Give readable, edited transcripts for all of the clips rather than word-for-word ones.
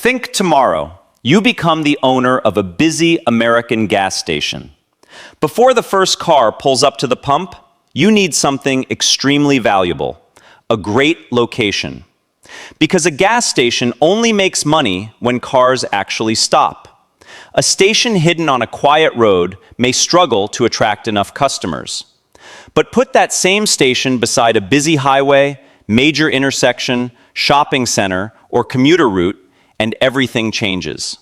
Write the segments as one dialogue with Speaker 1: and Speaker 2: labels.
Speaker 1: Think tomorrow, you become the owner of a busy American gas station. Before the first car pulls up to the pump, you need something extremely valuable, a great location. Because a gas station only makes money when cars actually stop. A station hidden on a quiet road may struggle to attract enough customers. But put that same station beside a busy highway, major intersection, shopping center, or commuter route, and everything changes.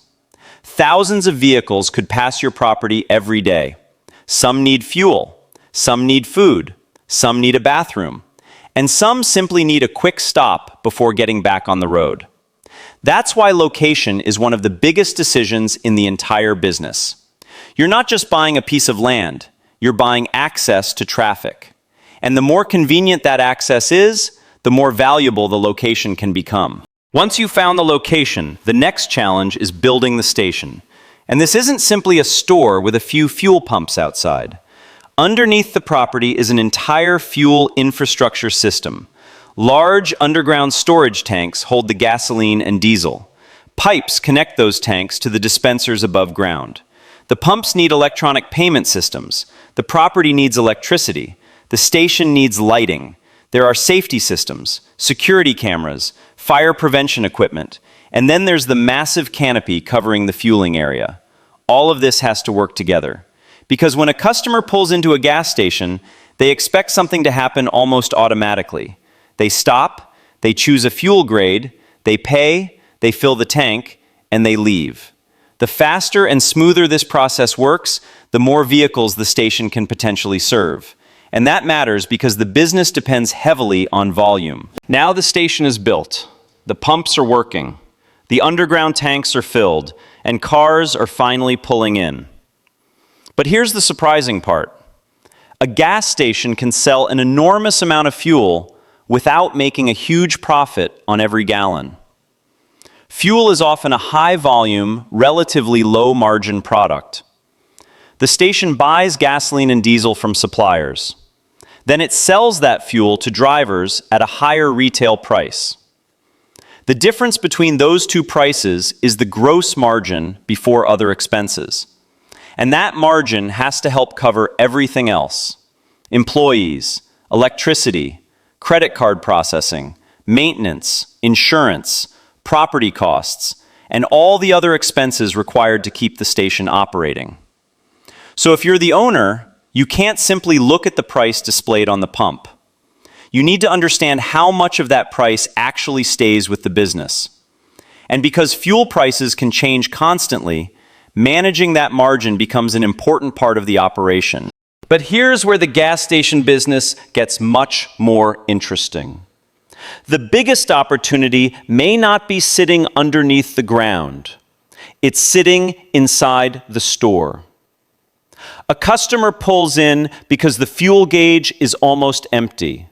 Speaker 1: Thousands of vehicles could pass your property every day. Some need fuel, some need food, some need a bathroom, and some simply need a quick stop before getting back on the road. That's why location is one of the biggest decisions in the entire business. You're not just buying a piece of land, you're buying access to traffic. And the more convenient that access is, the more valuable the location can become. Once you've found the location, the next challenge is building the station. And this isn't simply a store with a few fuel pumps outside. Underneath the property is an entire fuel infrastructure system. Large underground storage tanks hold the gasoline and diesel. Pipes connect those tanks to the dispensers above ground. The pumps need electronic payment systems. The property needs electricity. The station needs lighting. There are safety systems, security cameras, fire prevention equipment, and then there's the massive canopy covering the fueling area. All of this has to work together. Because when a customer pulls into a gas station, they expect something to happen almost automatically. They stop, they choose a fuel grade, they pay, they fill the tank, and they leave. The faster and smoother this process works, the more vehicles the station can potentially serve. And that matters because the business depends heavily on volume. Now the station is built, the pumps are working, the underground tanks are filled, and cars are finally pulling in. But here's the surprising part. A gas station can sell an enormous amount of fuel without making a huge profit on every gallon. Fuel is often a high-volume, relatively low-margin product. The station buys gasoline and diesel from suppliers. Then it sells that fuel to drivers at a higher retail price. The difference between those two prices is the gross margin before other expenses. And that margin has to help cover everything else: employees, electricity, credit card processing, maintenance, insurance, property costs, and all the other expenses required to keep the station operating. So if you're the owner, you can't simply look at the price displayed on the pump. You need to understand how much of that price actually stays with the business. And because fuel prices can change constantly, managing that margin becomes an important part of the operation. But here's where the gas station business gets much more interesting. The biggest opportunity may not be sitting underneath the ground. It's sitting inside the store. A customer pulls in because the fuel gauge is almost empty.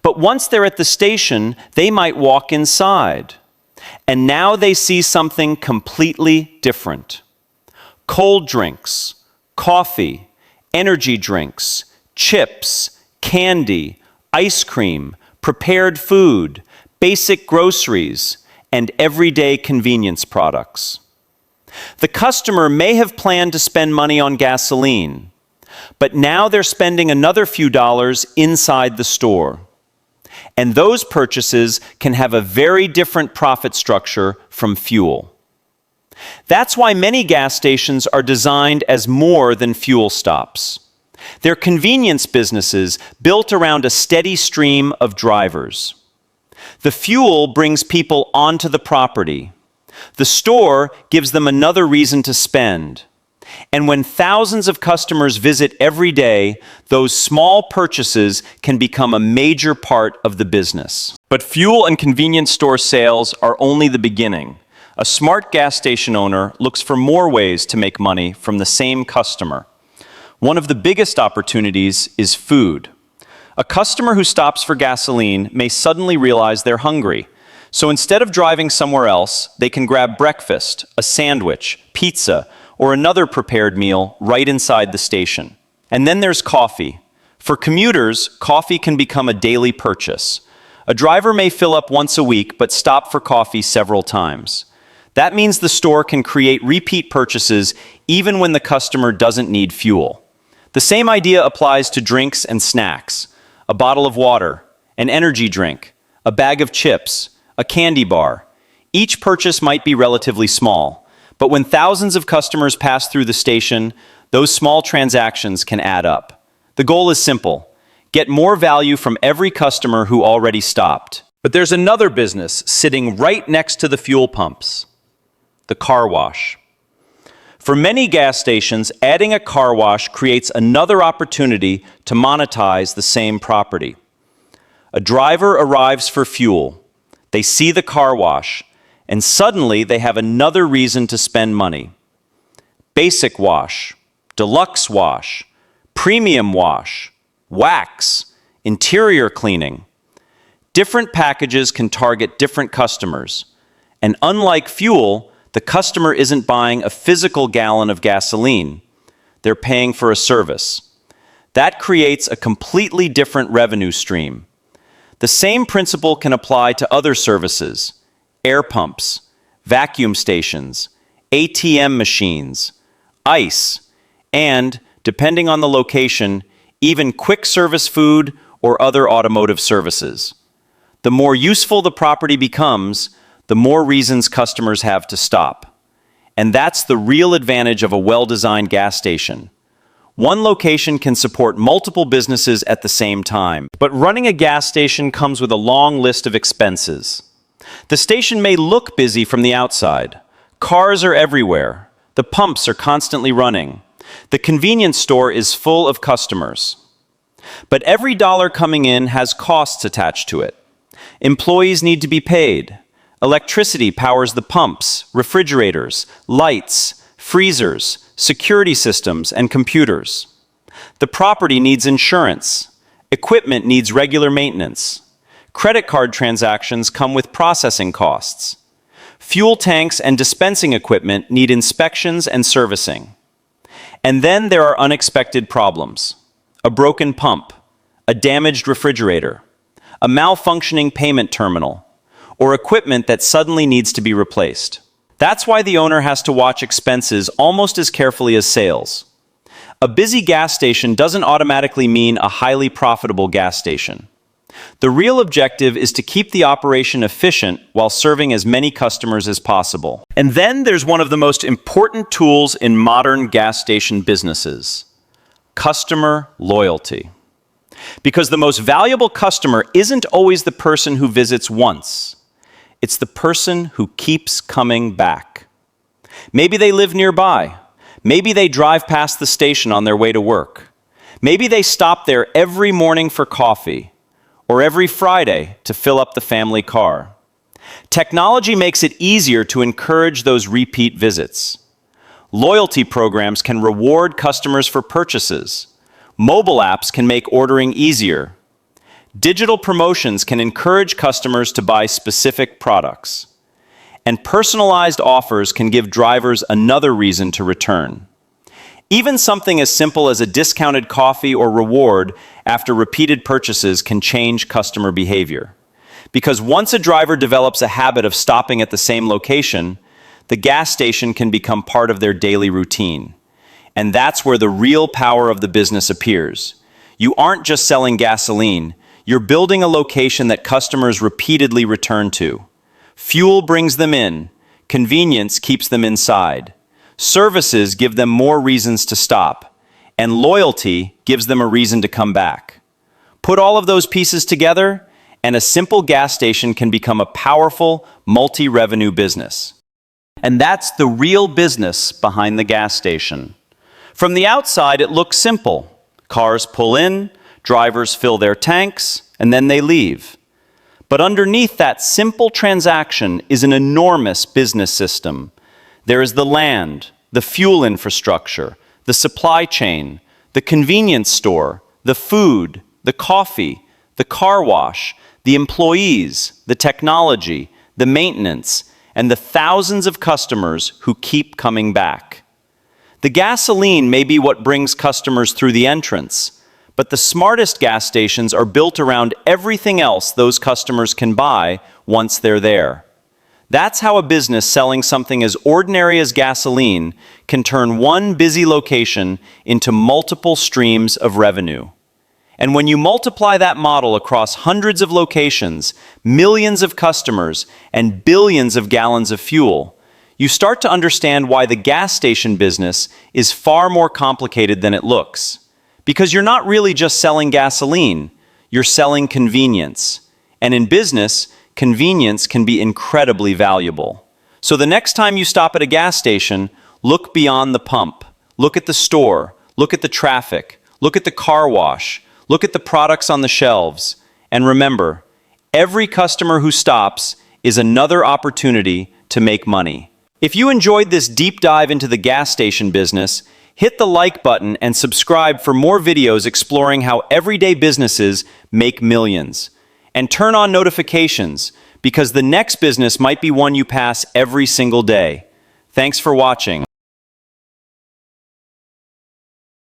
Speaker 1: But once they're at the station, they might walk inside. And now they see something completely different. Cold drinks, coffee, energy drinks, chips, candy, ice cream, prepared food, basic groceries, and everyday convenience products. The customer may have planned to spend money on gasoline, but now they're spending another few dollars inside the store. And those purchases can have a very different profit structure from fuel. That's why many gas stations are designed as more than fuel stops. They're convenience businesses built around a steady stream of drivers. The fuel brings people onto the property. The store gives them another reason to spend. And when thousands of customers visit every day, those small purchases can become a major part of the business. But fuel and convenience store sales are only the beginning. A smart gas station owner looks for more ways to make money from the same customer. One of the biggest opportunities is food. A customer who stops for gasoline may suddenly realize they're hungry. So instead of driving somewhere else, they can grab breakfast, a sandwich, pizza, or another prepared meal right inside the station. And then there's coffee. For commuters, coffee can become a daily purchase. A driver may fill up once a week, but stop for coffee several times. That means the store can create repeat purchases even when the customer doesn't need fuel. The same idea applies to drinks and snacks. A bottle of water, an energy drink, a bag of chips, a candy bar. Each purchase might be relatively small, but when thousands of customers pass through the station, those small transactions can add up. The goal is simple: get more value from every customer who already stopped. But there's another business sitting right next to the fuel pumps: the car wash. For many gas stations, adding a car wash creates another opportunity to monetize the same property. A driver arrives for fuel. They see the car wash, and suddenly they have another reason to spend money. Basic wash, deluxe wash, premium wash, wax, interior cleaning. Different packages can target different customers, and unlike fuel, the customer isn't buying a physical gallon of gasoline. They're paying for a service. That creates a completely different revenue stream. The same principle can apply to other services: air pumps, vacuum stations, ATM machines, ice, and, depending on the location, even quick service food or other automotive services. The more useful the property becomes, the more reasons customers have to stop. And that's the real advantage of a well-designed gas station. One location can support multiple businesses at the same time. But running a gas station comes with a long list of expenses. The station may look busy from the outside. Cars are everywhere. The pumps are constantly running. The convenience store is full of customers. But every dollar coming in has costs attached to it. Employees need to be paid. Electricity powers the pumps, refrigerators, lights, freezers, security systems, and computers. The property needs insurance. Equipment needs regular maintenance. Credit card transactions come with processing costs. Fuel tanks and dispensing equipment need inspections and servicing. And then there are unexpected problems: a broken pump, a damaged refrigerator, a malfunctioning payment terminal, or equipment that suddenly needs to be replaced. That's why the owner has to watch expenses almost as carefully as sales. A busy gas station doesn't automatically mean a highly profitable gas station. The real objective is to keep the operation efficient while serving as many customers as possible. And then there's one of the most important tools in modern gas station businesses: customer loyalty. Because the most valuable customer isn't always the person who visits once. It's the person who keeps coming back. Maybe they live nearby. Maybe they drive past the station on their way to work. Maybe they stop there every morning for coffee, or every Friday to fill up the family car. Technology makes it easier to encourage those repeat visits. Loyalty programs can reward customers for purchases. Mobile apps can make ordering easier. Digital promotions can encourage customers to buy specific products. And personalized offers can give drivers another reason to return. Even something as simple as a discounted coffee or reward after repeated purchases can change customer behavior. Because once a driver develops a habit of stopping at the same location, the gas station can become part of their daily routine. And that's where the real power of the business appears. You aren't just selling gasoline. You're building a location that customers repeatedly return to. Fuel brings them in. Convenience keeps them inside. Services give them more reasons to stop. And loyalty gives them a reason to come back. Put all of those pieces together, and a simple gas station can become a powerful, multi-revenue business. And that's the real business behind the gas station. From the outside, it looks simple. Cars pull in, drivers fill their tanks, and then they leave. But underneath that simple transaction is an enormous business system. There is the land, the fuel infrastructure, the supply chain, the convenience store, the food, the coffee, the car wash, the employees, the technology, the maintenance, and the thousands of customers who keep coming back. The gasoline may be what brings customers through the entrance, but the smartest gas stations are built around everything else those customers can buy once they're there. That's how a business selling something as ordinary as gasoline can turn one busy location into multiple streams of revenue. And when you multiply that model across hundreds of locations, millions of customers, and billions of gallons of fuel, you start to understand why the gas station business is far more complicated than it looks. Because you're not really just selling gasoline, you're selling convenience. And in business, convenience can be incredibly valuable. So the next time you stop at a gas station, look beyond the pump. Look at the store. Look at the traffic. Look at the car wash. Look at the products on the shelves. And remember, every customer who stops is another opportunity to make money. If you enjoyed this deep dive into the gas station business, hit the like button and subscribe for more videos exploring how everyday businesses make millions. And turn on notifications, because the next business might be one you pass every single day. Thanks for watching.